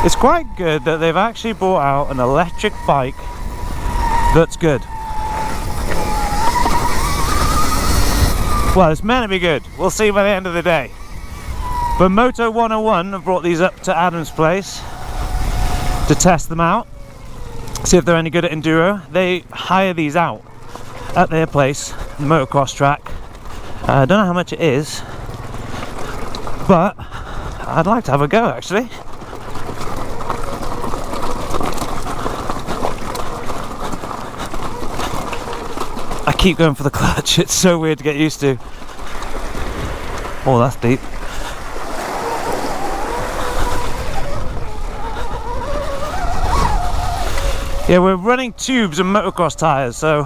It's quite good that they've actually brought out an electric bike that's good. Well, it's meant to be good. We'll see by the end of the day. But Moto 101 have brought these up to Adam's place to test them out, see if they're any good at enduro. They hire these out at their place, the motocross track. I don't know how much it is, but I'd like to have a go actually. I keep going for the clutch, it's so weird to get used to. Oh, that's deep. Yeah, we're running tubes and motocross tyres, so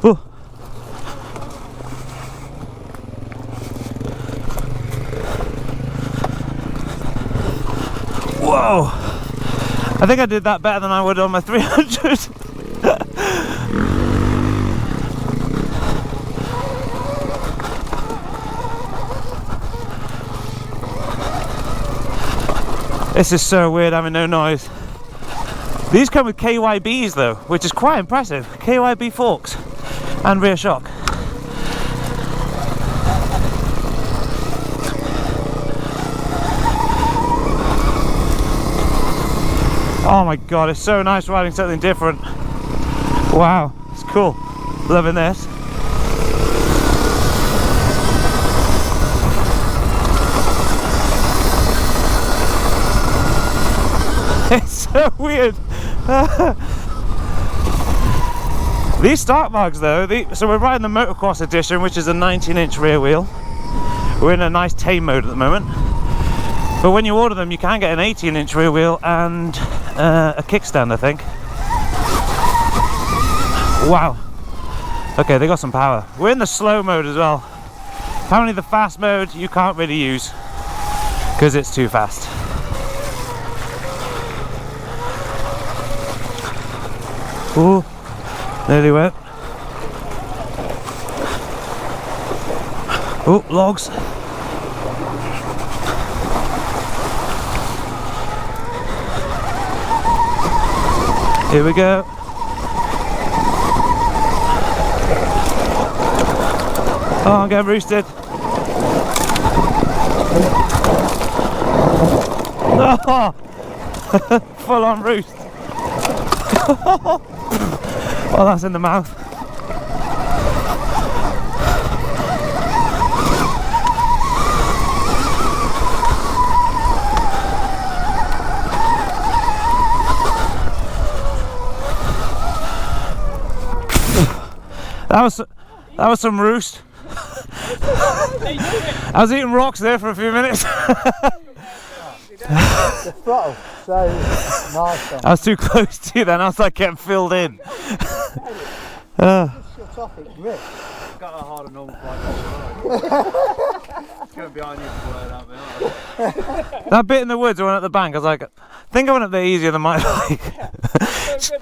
oh. Whoa! I think I did that better than I would on my 300. This is so weird having no noise. These come with KYBs though, which is quite impressive. KYB forks and rear shock. Oh my god, it's so nice riding something different. Wow, it's cool. Loving this. It's so weird. These start marks though, so we're riding the motocross edition, which is a 19-inch rear wheel. We're in a nice tame mode at the moment. But when you order them, you can get an 18-inch rear wheel and a kickstand, I think. Wow. Okay, they got some power. We're in the slow mode as well. Apparently the fast mode you can't really use because it's too fast. Ooh, nearly went. Oh, logs. Here we go. Oh, I'm getting roosted. Oh, full on roost. Well, that's in the mouth. That was some roost. I was eating rocks there for a few minutes. The throttle, so nice. I was too close to you then, I was like getting filled in. Shut off, it grips. Got a harder normal flight. It's going behind you for that bit. That bit in the woods, I went up the bank, I was like, I think I went up there easier than my bike.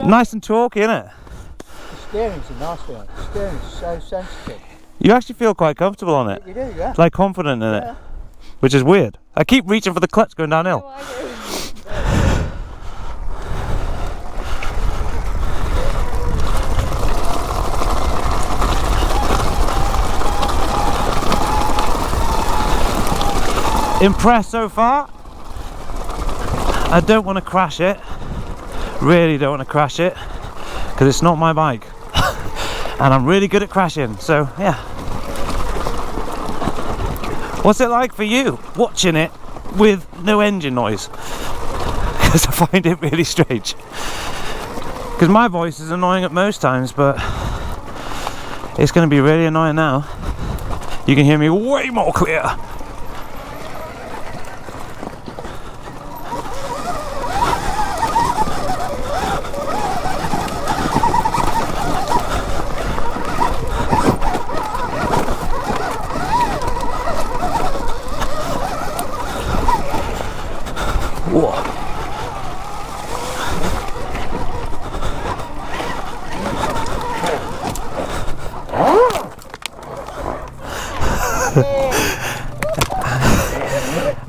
Nice and talky, isn't it? The steering's a nice one. The steering's so sensitive. You actually feel quite comfortable on it. You do, yeah. Like confident in it. Which is weird. I keep reaching for the clutch going downhill. Impressed so far. I don't want to crash it. Really don't want to crash it because it's not my bike. And I'm really good at crashing, so yeah. What's it like for you watching it with no engine noise? Because I find it really strange. Because my voice is annoying at most times, but it's going to be really annoying now. You can hear me way more clear.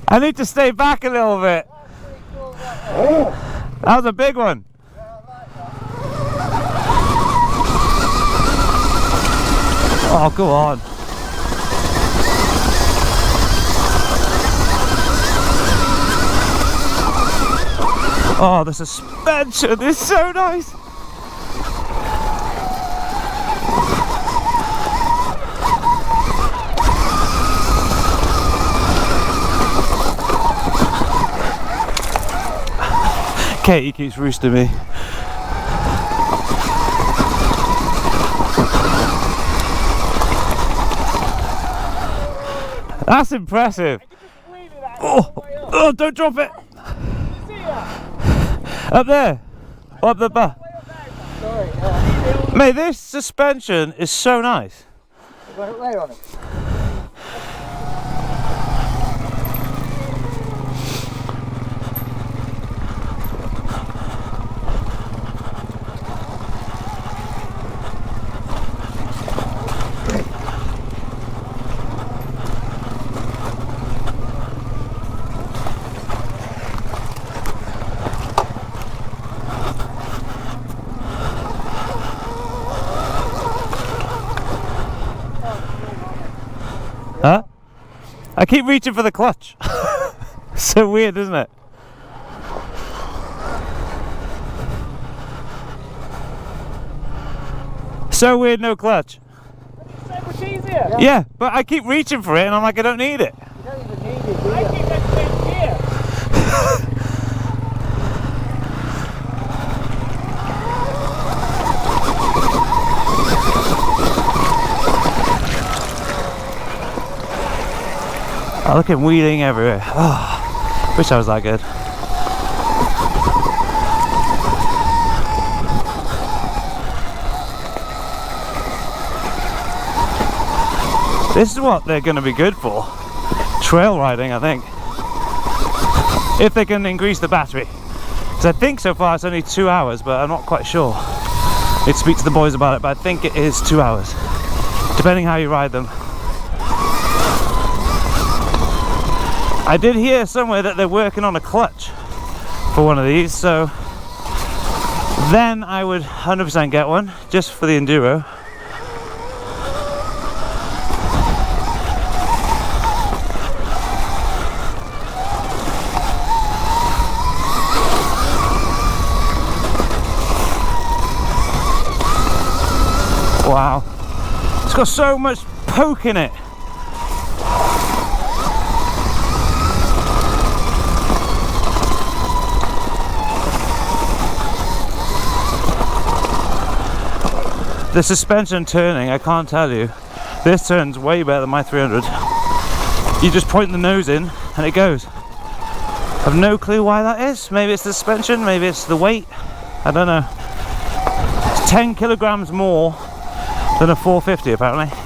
I need to stay back a little bit. That was a big one. Oh, go on. Oh, the suspension is so nice. Katie keeps roosting me. That's impressive. Oh, don't drop it. Up there. Up the bar. Mate, this suspension is so nice. You got it where on it? Huh? I keep reaching for the clutch. So weird, isn't it? So weird, no clutch. So much easier. Yeah, but I keep reaching for it and I'm like, I don't need it. You don't even need it, do you? I keep getting here. Oh, look at him wheeling everywhere. Oh, wish I was that good. This is what they're going to be good for. Trail riding, I think. If they can increase the battery. Because I think so far it's only 2 hours, but I'm not quite sure. Need to speak to the boys about it, but I think it is 2 hours. Depending how you ride them. I did hear somewhere that they're working on a clutch for one of these, so then I would 100% get one, just for the Enduro. Wow, it's got so much poke in it. The suspension turning, I can't tell you. This turns way better than my 300. You just point the nose in and it goes. I've no clue why that is. Maybe it's the suspension, maybe it's the weight. I don't know. It's 10 kilograms more than a 450 apparently.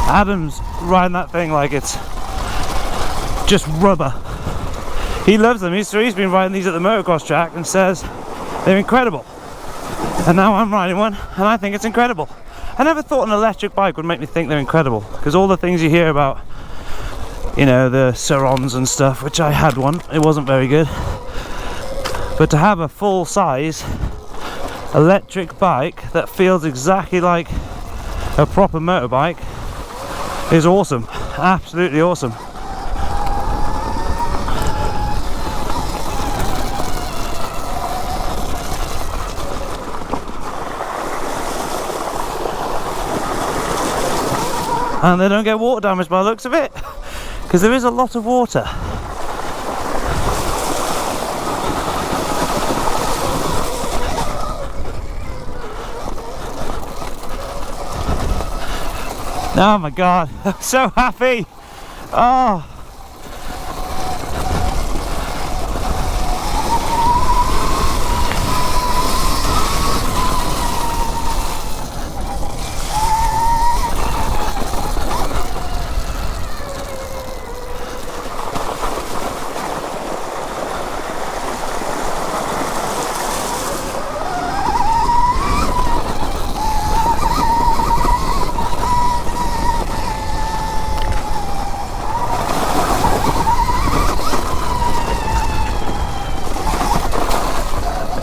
Adam's riding that thing like it's just rubber. He loves them. He's been riding these at the motocross track and says they're incredible. And now I'm riding one and I think it's incredible. I never thought an electric bike would make me think they're incredible, because all the things you hear about, you know, the Surons and stuff, which I had one, it wasn't very good. But to have a full-size electric bike that feels exactly like a proper motorbike is awesome, absolutely awesome. And they don't get water damage by the looks of it, because there is a lot of water. Oh my god, I'm so happy! Oh!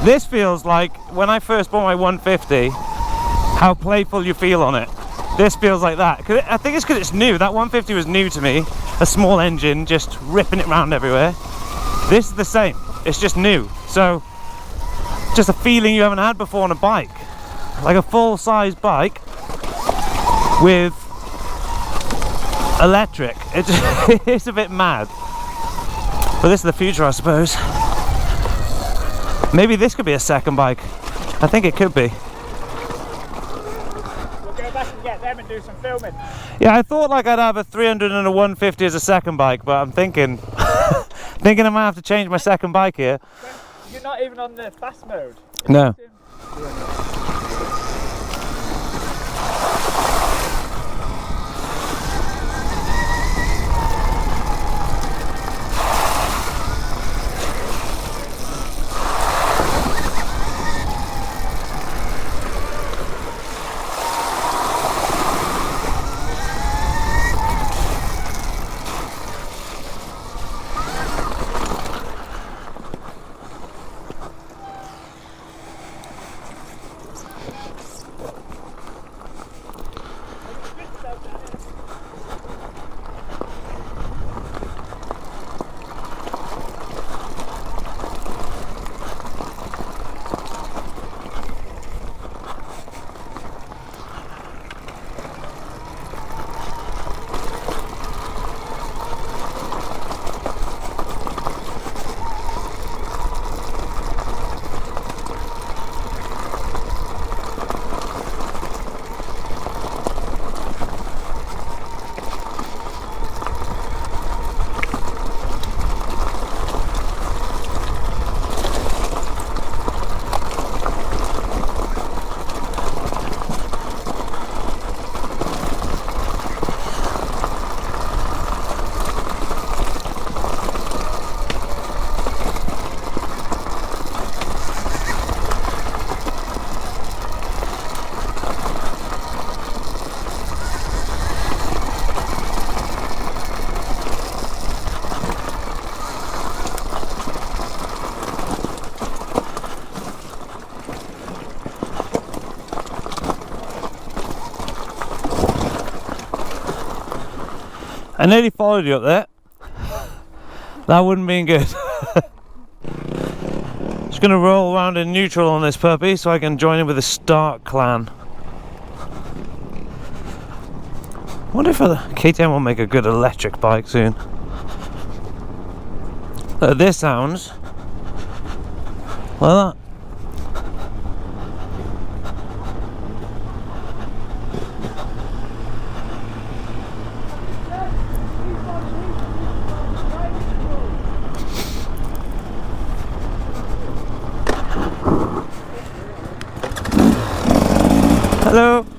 This feels like when I first bought my 150, how playful you feel on it. This feels like that. I think it's because it's new. That 150 was new to me. A small engine, just ripping it around everywhere. This is the same. It's just new. So, just a feeling you haven't had before on a bike. Like a full-size bike with electric. It's a bit mad. But this is the future, I suppose. Maybe this could be a second bike. I think it could be. We'll go back and get them and do some filming. Yeah, I thought like I'd have a 300 and a 150 as a second bike, but I'm thinking thinking I might have to change my second bike here. You're not even on the fast mode. No. I nearly followed you up there. That wouldn't been good. Just gonna roll around in neutral on this puppy so I can join in with the Stark clan. Wonder if KTM will make a good electric bike soon. This sounds like that. Hello.